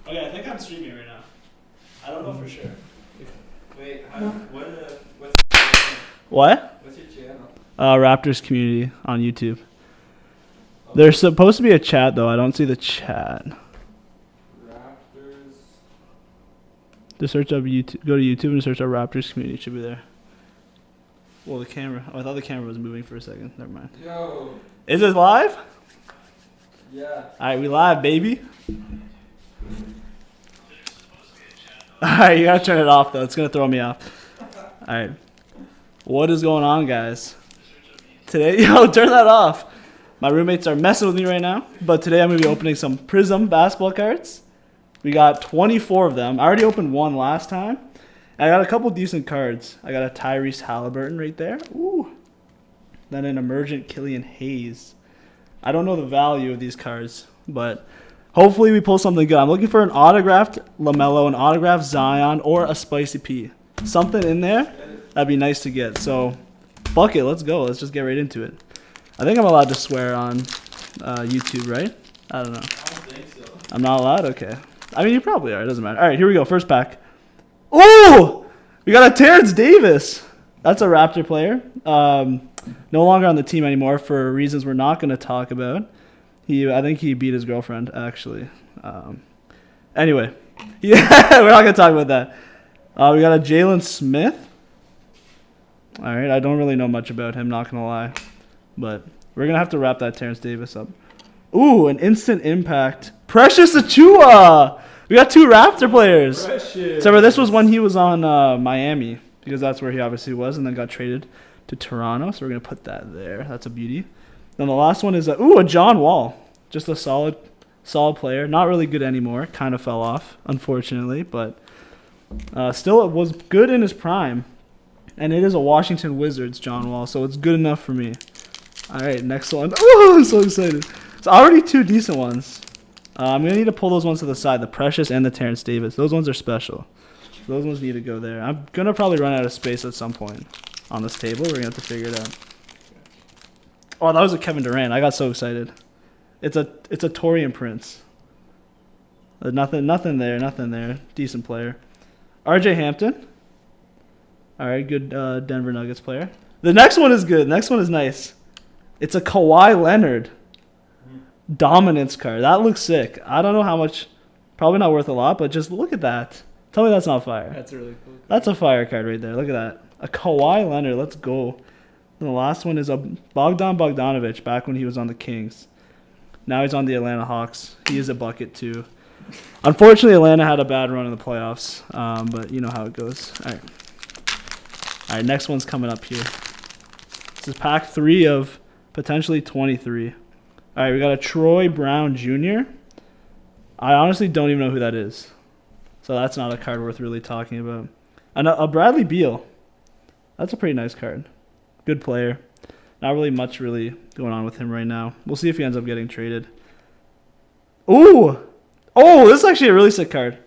Okay, I think I'm streaming right now. I don't know for sure. Wait, what's What? what's your channel? Raptors community on YouTube. There's supposed to be a chat though. I don't see the chat. Raptors. Just search up YouTube. Go to YouTube and search up Raptors community. It should be there. Well, the camera. Oh, I thought the camera was moving for a second. Never mind. Yo. Is it live? Yeah. Alright, we live, baby. Alright, you gotta turn it off though. It's gonna throw me off. Alright. What is going on, guys? Today, yo, turn that off. My roommates are messing with me right now. But today I'm gonna be opening some Prizm basketball cards. We got 24 of them. I already opened one last time. I got a couple decent cards. I got a Tyrese Halliburton right there. Ooh. Then an emergent Killian Hayes. I don't know the value of these cards, but hopefully we pull something good. I'm looking for an autographed LaMelo, an autographed Zion, or a Spicy P. Something in there, that'd be nice to get. So, fuck it, let's go. Let's just get right into it. I think I'm allowed to swear on YouTube, right? I don't know. I don't think so. I'm not allowed? Okay. I mean, you probably are. It doesn't matter. All right, here we go. First pack. Ooh! We got a Terrence Davis. That's a Raptor player. No longer on the team anymore for reasons we're not going to talk about. I think he beat his girlfriend, actually. Anyway. Yeah, we're not going to talk about that. We got a Jalen Smith. All right, I don't really know much about him, not going to lie. But we're going to have to wrap that Terrence Davis up. Ooh, an instant impact. Precious Achua! We got two Raptor players. Precious. So this was when he was on Miami, because that's where he obviously was, and then got traded to Toronto. So we're going to put that there. That's a beauty. Then the last one is a John Wall. Just a solid player. Not really good anymore. Kind of fell off, unfortunately, but still it was good in his prime. And it is a Washington Wizards John Wall, so it's good enough for me. All right, next one. Oh, I'm so excited. It's already two decent ones. I'm going to need to pull those ones to the side, the Precious and the Terrence Davis. Those ones are special. Those ones need to go there. I'm going to probably run out of space at some point on this table. We're going to have to figure it out. Oh, that was a Kevin Durant. I got so excited. It's a Torian Prince. Nothing there. Decent player. RJ Hampton. All right, good Denver Nuggets player. The next one is good. The next one is nice. It's a Kawhi Leonard dominance card. That looks sick. I don't know how much. Probably not worth a lot, but just look at that. Tell me that's not fire. That's a really cool. That's a fire card right there. Look at that. A Kawhi Leonard. Let's go. And the last one is a Bogdan Bogdanovic back when he was on the Kings. Now he's on the Atlanta Hawks. He is a bucket too. Unfortunately, Atlanta had a bad run in the playoffs, but you know how it goes. All right, next one's coming up here. This is pack 3 of potentially 23. All right, we got a Troy Brown Jr. I honestly don't even know who that is. So that's not a card worth really talking about. And a Bradley Beal. That's a pretty nice card. Good player. Not really much really going on with him right now. We'll see if he ends up getting traded. Ooh! Oh, this is actually a really sick card.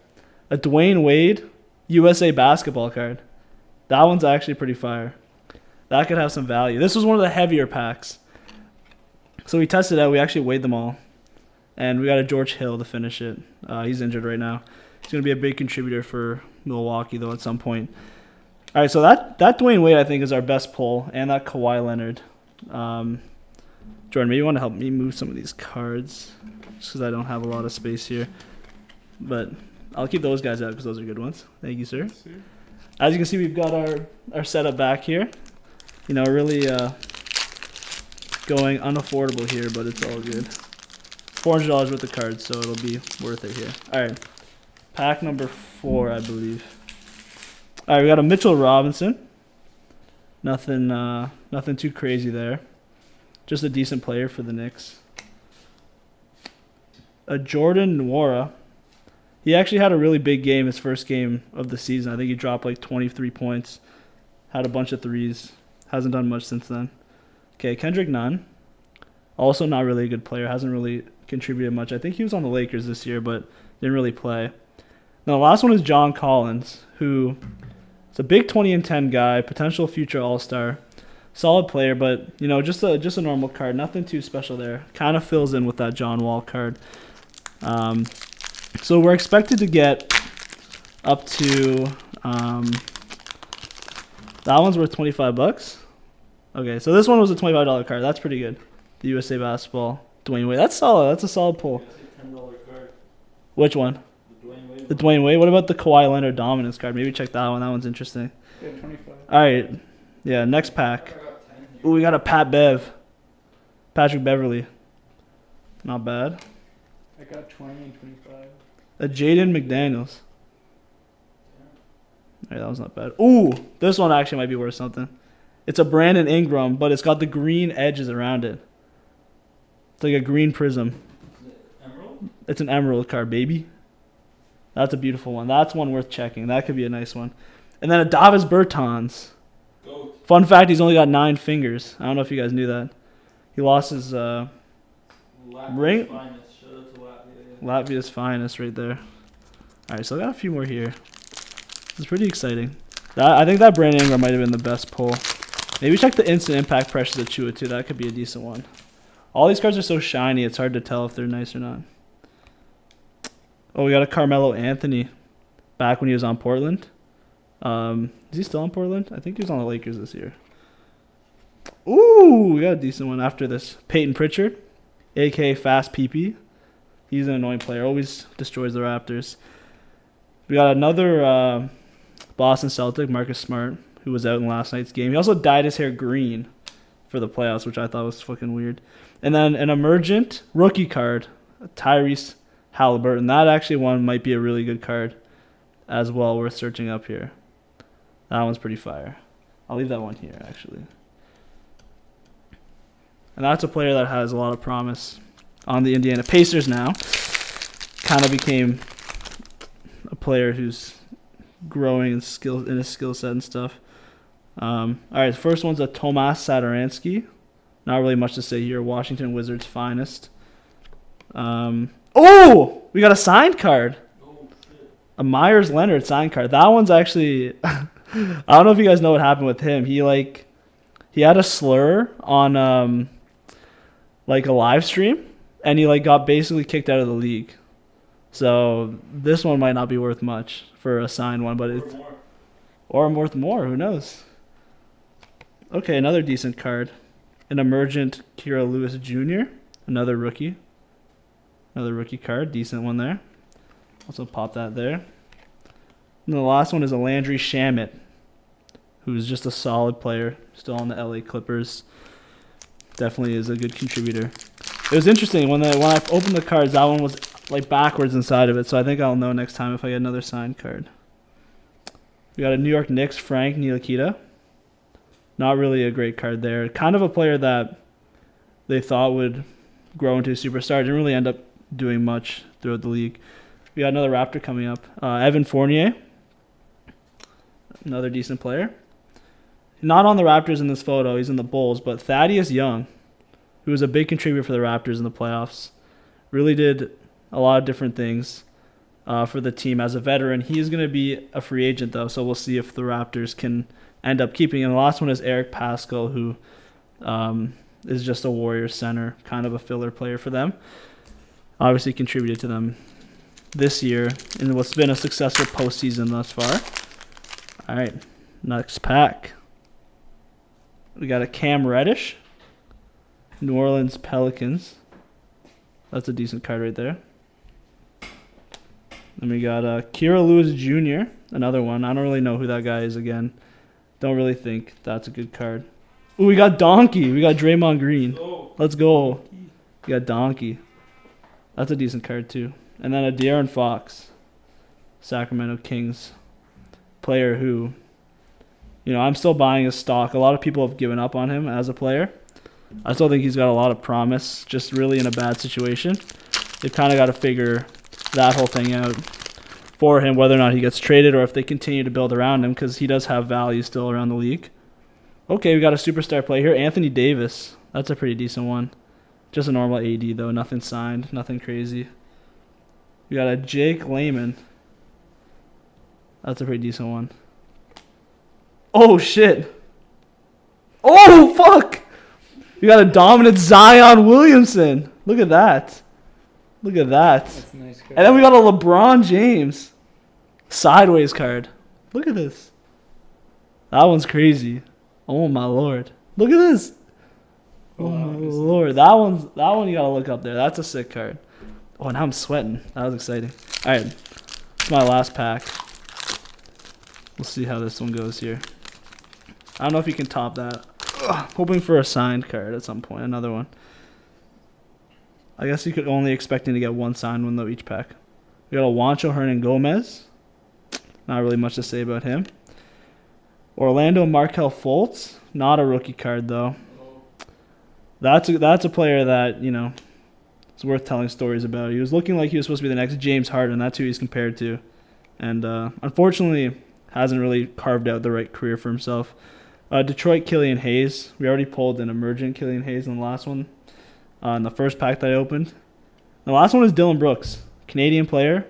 A Dwayne Wade USA basketball card. That one's actually pretty fire. That could have some value. This was one of the heavier packs. So we tested it out. We actually weighed them all. And we got a George Hill to finish it. He's injured right now. He's going to be a big contributor for Milwaukee, though, at some point. All right, so that Dwayne Wade, I think, is our best pull. And that Kawhi Leonard. Jordan, maybe you want to help me move some of these cards. Just because I don't have a lot of space here. But I'll keep those guys out because those are good ones. Thank you, sir. As you can see, we've got our setup back here. You know, really going unaffordable here, but it's all good. $400 worth of cards, so it'll be worth it here. All right, pack number 4, I believe. All right, we got a Mitchell Robinson. Nothing too crazy there. Just a decent player for the Knicks. A Jordan Nwora. He actually had a really big game, his first game of the season. I think he dropped like 23 points. Had a bunch of threes. Hasn't done much since then. Okay, Kendrick Nunn. Also not really a good player. Hasn't really contributed much. I think he was on the Lakers this year, but didn't really play. Now, the last one is John Collins, who is a big 20 and 10 guy, potential future All-Star. Solid player, but, you know, just a normal card. Nothing too special there. Kind of fills in with that John Wall card. So we're expected to get up to that one's worth $25. Okay, so this one was a $25 card. That's pretty good. The USA Basketball Dwayne Wade. That's solid. That's a solid pull. $10 card. Which one? The Dwayne Wade. The Dwayne Wade. What about the Kawhi Leonard dominance card? Maybe check that one. That one's interesting. Yeah, 25. All right. Yeah, next pack. I got 10 here. Ooh, we got a Patrick Beverly. Not bad. I got 20 and 25. A Jaden McDaniels. Alright, that was not bad. Ooh, this one actually might be worth something. It's a Brandon Ingram, but it's got the green edges around it. It's like a green prism. Is it Emerald? It's an emerald card, baby. That's a beautiful one. That's one worth checking. That could be a nice one. And then a Davis Bertans. Goat. Fun fact, he's only got 9 fingers. I don't know if you guys knew that. He lost his Latvia's Ring? finest. Shout out to Latvia. Latvia's finest right there. Alright, so I got a few more here. It's pretty exciting. I think that Brandon Ingram might have been the best pull. Maybe check the instant impact pressures at Chua too. That could be a decent one. All these cards are so shiny, it's hard to tell if they're nice or not. Oh, we got a Carmelo Anthony back when he was on Portland. Is he still on Portland? I think he was on the Lakers this year. Ooh, we got a decent one after this. Peyton Pritchard, aka Fast PP. He's an annoying player. Always destroys the Raptors. We got another Boston Celtic, Marcus Smart, who was out in last night's game. He also dyed his hair green for the playoffs, which I thought was fucking weird. And then an emergent rookie card, Tyrese Halliburton. That actually one might be a really good card as well, worth searching up here. That one's pretty fire. I'll leave that one here, actually. And that's a player that has a lot of promise on the Indiana Pacers now. Kind of became a player who's growing in his skill set and stuff. All right, the first one's a Tomas Satoransky. Not really much to say here. Washington Wizards finest. Oh, we got a signed card. Oh, shit. A Myers Leonard signed card. That one's actually I don't know if you guys know what happened with him. He had a slur on like a live stream, and he got basically kicked out of the league. So this one might not be worth much for a signed one, but it's or worth more. Who knows? Okay, another decent card, an emergent Kira Lewis Jr. Another rookie card, decent one there. Also pop that there. And the last one is a Landry Shamet, who's just a solid player, still on the LA Clippers. Definitely is a good contributor. It was interesting when I opened the cards, that one was backwards inside of it, so I think I'll know next time if I get another signed card. We got a New York Knicks Frank Ntilikina. Not really a great card there. Kind of a player that they thought would grow into a superstar. Didn't really end up doing much throughout the league. We got another Raptor coming up. Evan Fournier. Another decent player. Not on the Raptors in this photo. He's in the Bulls. But Thaddeus Young, who was a big contributor for the Raptors in the playoffs. Really did a lot of different things for the team as a veteran. He's going to be a free agent, though, so we'll see if the Raptors can end up keeping him. The last one is Eric Paschall, who is just a Warriors center, kind of a filler player for them. Obviously contributed to them this year in what's been a successful postseason thus far. All right, next pack. We got a Cam Reddish, New Orleans Pelicans. That's a decent card right there. Then we got Kira Lewis Jr., another one. I don't really know who that guy is again. Don't really think that's a good card. Ooh, we got Donkey. We got Draymond Green. Oh, Let's go. We got Donkey. That's a decent card too. And then a De'Aaron Fox, Sacramento Kings player who, I'm still buying his stock. A lot of people have given up on him as a player. I still think he's got a lot of promise, just really in a bad situation. They've kind of got to figure that whole thing out for him, whether or not he gets traded or if they continue to build around him, because he does have value still around the league. Okay, we got a superstar player here, Anthony Davis. That's a pretty decent one. Just a normal AD, though. Nothing signed, nothing crazy. We got a Jake Layman. That's a pretty decent one. Oh, shit. Oh, fuck. We got a dominant Zion Williamson. Look at that. Look at that. That's a nice card. And then we got a LeBron James sideways card. Look at this. That one's crazy. Oh my lord. Look at this. Oh Wow, my this is lord. That one you gotta look up there. That's a sick card. Oh, now I'm sweating. That was exciting. Alright. It's my last pack. We'll see how this one goes here. I don't know if you can top that. Ugh, hoping for a signed card at some point. Another one. I guess you could only expecting to get one signed one though each pack. We got a Juancho Hernan Gomez. Not really much to say about him. Orlando Markel Fultz. Not a rookie card though. That's a player that, you know, it's worth telling stories about. He was looking like he was supposed to be the next James Harden. That's who he's compared to. And unfortunately hasn't really carved out the right career for himself. Detroit Killian Hayes. We already pulled an emergent Killian Hayes in the last one. In the first pack that I opened. The last one is Dylan Brooks. Canadian player.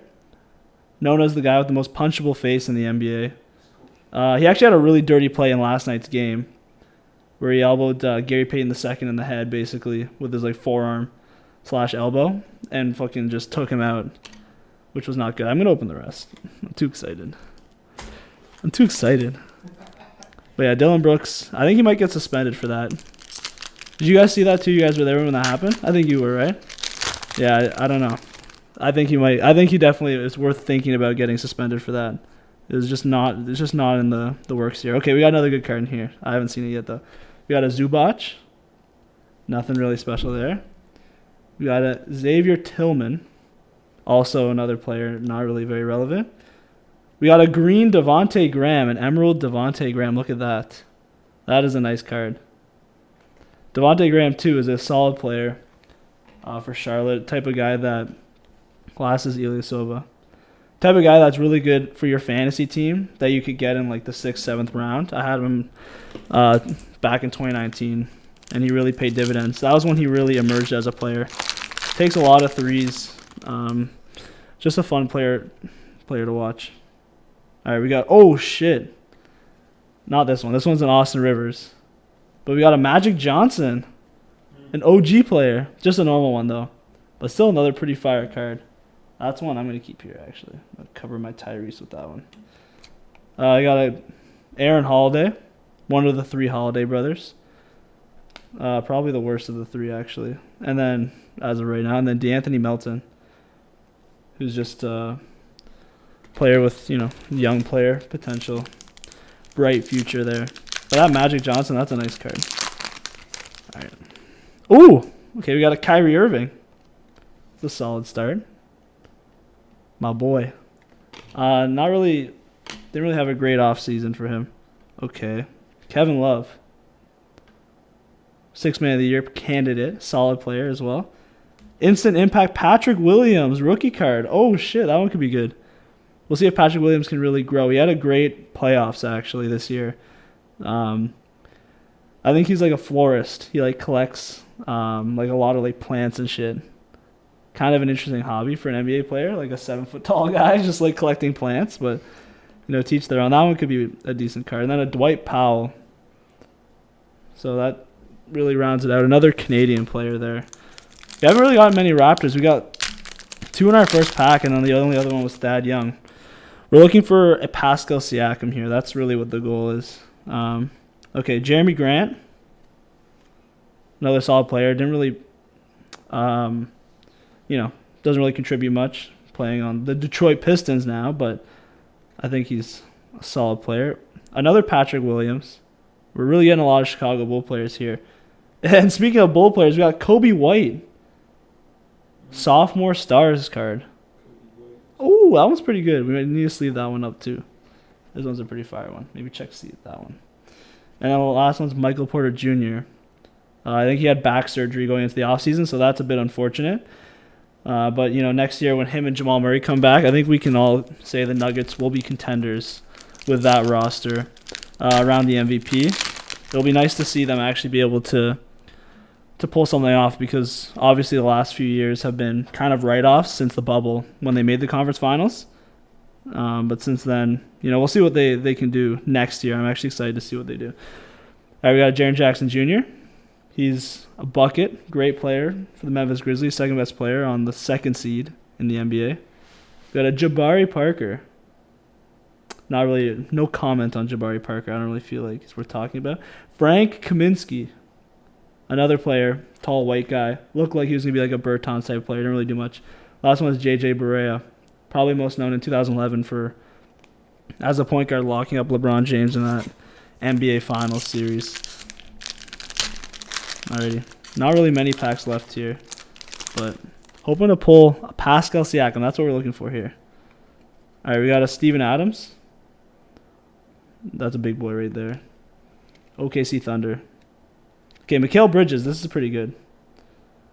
Known as the guy with the most punchable face in the NBA. He actually had a really dirty play in last night's game. Where he elbowed Gary Payton II in the head, basically, with his like forearm / elbow. And fucking just took him out. Which was not good. I'm going to open the rest. I'm too excited. But yeah, Dylan Brooks. I think he might get suspended for that. Did you guys see that too? You guys were there when that happened? I think you were, right? Yeah, I don't know. I think he might. I think he definitely is worth thinking about getting suspended for that. It's just not in the works here. Okay, we got another good card in here. I haven't seen it yet though. We got a Zubac. Nothing really special there. We got a Xavier Tillman. Also another player, not really very relevant. We got a green Devontae Graham, an emerald Devontae Graham. Look at that. That is a nice card. Devontae Graham, too, is a solid player for Charlotte. Type of guy that classes Ilyasova. Type of guy that's really good for your fantasy team that you could get in like the 6th, 7th round. I had him back in 2019, and he really paid dividends. That was when he really emerged as a player. Takes a lot of threes. Just a fun player to watch. All right, we got, oh shit. Not this one. This one's an Austin Rivers. But we got a Magic Johnson, an OG player. Just a normal one, though. But still another pretty fire card. That's one I'm going to keep here, actually. I'm going to cover my Tyrese with that one. I got a Aaron Holiday, one of the 3 Holiday brothers. Probably the worst of the 3, actually. And then, as of right now, and then DeAnthony Melton, who's just a player with, you know, young player potential. Bright future there. But that Magic Johnson, that's a nice card. All right. Ooh! Okay, we got a Kyrie Irving. It's a solid start. My boy. Didn't really have a great offseason for him. Okay. Kevin Love. 6th Man of the Year candidate. Solid player as well. Instant Impact Patrick Williams. Rookie card. Oh, shit. That one could be good. We'll see if Patrick Williams can really grow. He had a great playoffs, actually, this year. I think he's like a florist. He like collects like a lot of like plants and shit. Kind of an interesting hobby for an NBA player, like a 7-foot tall guy just like collecting plants, but you know, teach their own. That one could be a decent card. And then a Dwight Powell. So that really rounds it out. Another Canadian player there. We haven't really got many Raptors. We got 2 in our first pack, and then the only other one was Thad Young. We're looking for a Pascal Siakam here. That's really what the goal is. Okay, Jeremy Grant. Another solid player. Didn't really, doesn't really contribute much. Playing on the Detroit Pistons now, but I think he's a solid player. Another Patrick Williams. We're really getting a lot of Chicago Bull players here. And speaking of Bull players, we got Kobe White. Sophomore Stars card. Oh, that one's pretty good. We might need to sleeve that one up too. This one's a pretty fire one. Maybe check see that one. And then the last one's Michael Porter Jr. I think he had back surgery going into the offseason, so that's a bit unfortunate. But, you know, next year when him and Jamal Murray come back, I think we can all say the Nuggets will be contenders with that roster around the MVP. It'll be nice to see them actually be able to pull something off, because obviously the last few years have been kind of write-offs since the bubble when they made the conference finals. But since then, you know, we'll see what they can do next year. I'm actually excited to see what they do. All right, we got Jaren Jackson Jr. He's a bucket, great player for the Memphis Grizzlies, second best player on the second seed in the NBA. Got a Jabari Parker. Not really, no comment on Jabari Parker. I don't really feel like it's worth talking about. Frank Kaminsky, another player, tall white guy. Looked like he was going to be like a Bertans type player. Didn't really do much. Last one was JJ Barea. Probably most known in 2011 for as a point guard locking up LeBron James in that NBA Finals series. Alrighty. Not really many packs left here, but hoping to pull a Pascal Siakam. That's what we're looking for here. Alright, we got a Steven Adams. That's a big boy right there. OKC Thunder. Okay, Mikal Bridges. This is pretty good.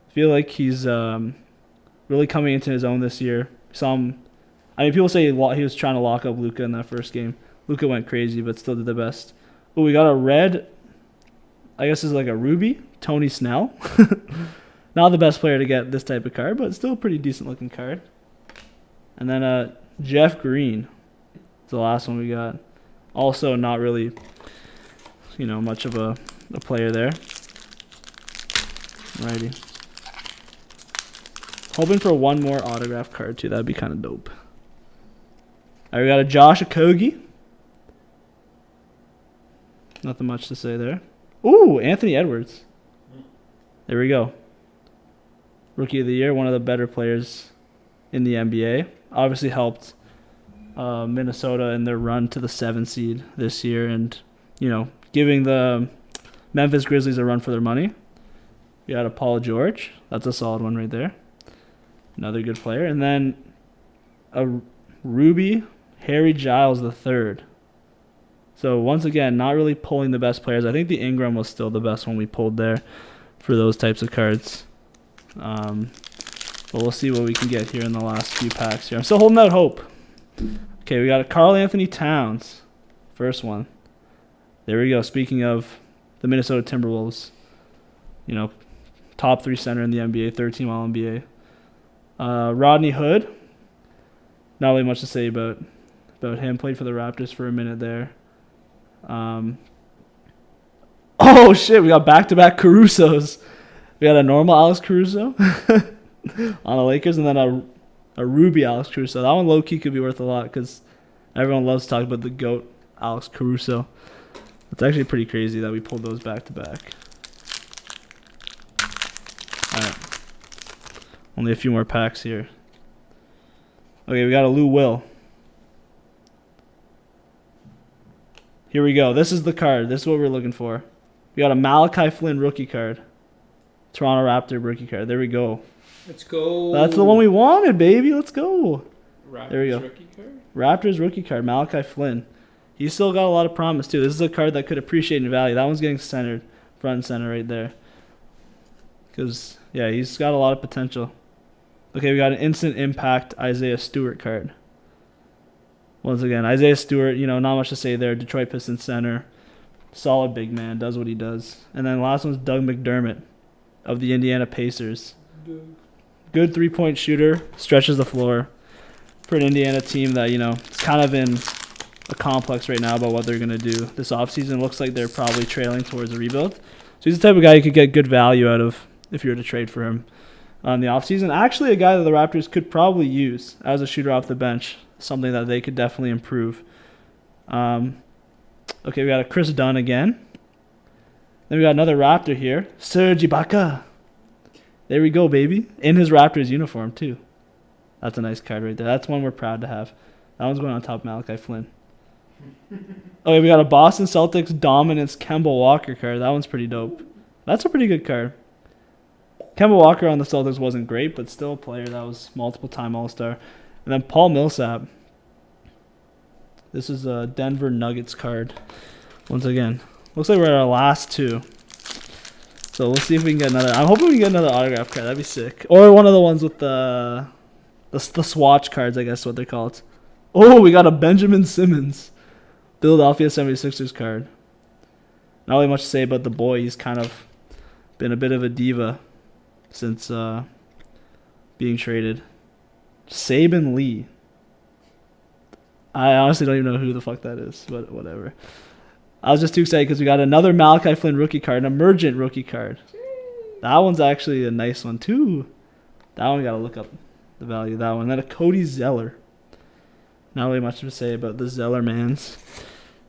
I feel like he's really coming into his own this year. Saw him. I mean, people say he was trying to lock up Luka in that first game. Luka went crazy, but still did the best. Oh, we got a red. I guess it's like a ruby. Tony Snell. Not the best player to get this type of card, but still a pretty decent looking card. And then Jeff Green. It's the last one we got. Also not really, much of a player there. Alrighty. Hoping for one more autograph card too. That'd be kind of dope. Alright, we got a Josh Okogie. Nothing much to say there. Ooh, Anthony Edwards. There we go. Rookie of the year, one of the better players in the NBA. Obviously helped Minnesota in their run to the 7th seed this year and, giving the Memphis Grizzlies a run for their money. We got a Paul George. That's a solid one right there. Another good player. And then a Ruby Harry Giles III. So once again, not really pulling the best players. I think the Ingram was still the best one we pulled there for those types of cards. But we'll see what we can get here in the last few packs here. I'm still holding out hope. Okay, we got a Karl Anthony Towns. First one. There we go. Speaking of the Minnesota Timberwolves, top 3 center in the NBA, 13 All-NBA. Rodney Hood. Not really much to say about him. Played for the Raptors for a minute there. Oh, shit. We got back-to-back Carusos. We got a normal Alex Caruso on the Lakers, and then a Ruby Alex Caruso. That one low-key could be worth a lot because everyone loves to talk about the GOAT Alex Caruso. It's actually pretty crazy that we pulled those back-to-back. All right. Only a few more packs here. Okay, we got a Lou Will. Here we go. This is the card. This is what we're looking for. We got a Malachi Flynn rookie card. Toronto Raptor rookie card. There we go. Let's go. That's the one we wanted, baby. Let's go. Raptors there we go. Rookie card? Raptors rookie card. Malachi Flynn. He's still got a lot of promise, too. This is a card that could appreciate in value. That one's getting centered. Front and center right there. Because, yeah, he's got a lot of potential. Okay, we got an instant impact Isaiah Stewart card. Once again, Isaiah Stewart, not much to say there. Detroit Pistons center. Solid big man. Does what he does. And then last one's Doug McDermott of the Indiana Pacers. Good three-point shooter. Stretches the floor for an Indiana team that, is kind of in a complex right now about what they're going to do this offseason. Looks like they're probably trailing towards a rebuild. So he's the type of guy you could get good value out of if you were to trade for him on the offseason. Actually, a guy that the Raptors could probably use as a shooter off the bench. Something that they could definitely improve. Okay, we got a Chris Dunn again. Then we got another Raptor here. Serge Ibaka. There we go, baby. In his Raptors uniform, too. That's a nice card right there. That's one we're proud to have. That one's going on top of Malachi Flynn. Okay, we got a Boston Celtics Dominance Kemba Walker card. That one's pretty dope. That's a pretty good card. Kemba Walker on the Celtics wasn't great, but still a player that was multiple-time All-Star. And then Paul Millsap. This is a Denver Nuggets card. Once again, looks like we're at our last two. So we'll see if we can get another. I'm hoping we can get another autograph card. That'd be sick. Or one of the ones with the swatch cards, I guess what they're called. Oh, we got a Benjamin Simmons Philadelphia 76ers card. Not really much to say about the boy. He's kind of been a bit of a diva since being traded. Saban Lee. I honestly don't even know who the fuck that is, but whatever. I was just too excited because we got another Malachi Flynn rookie card, an emergent rookie card. That one's actually a nice one too. That one gotta look up the value of that one. Then a Cody Zeller. Not really much to say about the Zeller mans.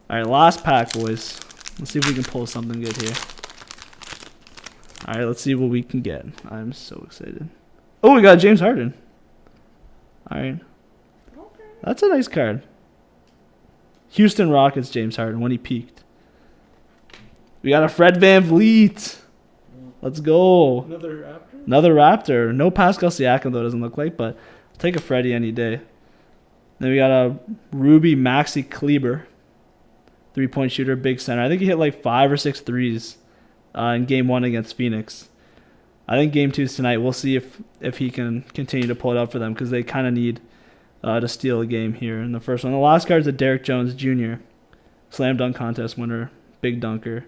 All right, last pack, boys. Let's see if we can pull something good here. All right, let's see what we can get. I'm so excited. Oh, we got James Harden. All right. That's a nice card. Houston Rockets James Harden when he peaked. We got a Fred VanVleet. Let's go. Another Raptor? Another Raptor. No Pascal Siakam, though, it doesn't look like, but I'll take a Freddie any day. Then we got a Ruby Maxi Kleber. 3-point shooter, big center. I think he hit like 5 or 6 threes in game 1 against Phoenix. I think game 2 is tonight. We'll see if he can continue to pull it up for them because they kind of need to steal a game here in the first one. The last card is a Derek Jones Jr. Slam dunk contest winner, big dunker.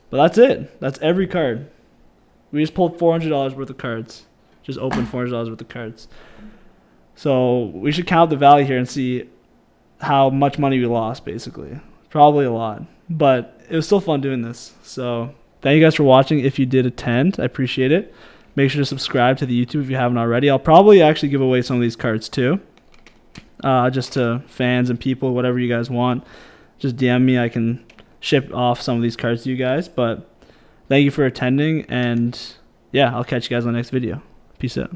But that's it. That's every card. We just pulled $400 worth of cards. Just opened $400 worth of cards. So we should count the value here and see how much money we lost, basically. Probably a lot. But it was still fun doing this. So thank you guys for watching. If you did attend, I appreciate it. Make sure to subscribe to the YouTube if you haven't already. I'll probably actually give away some of these cards too. Just to fans and people, whatever you guys want. Just DM me. I can ship off some of these cards to you guys. But thank you for attending. And yeah, I'll catch you guys on the next video. Peace out.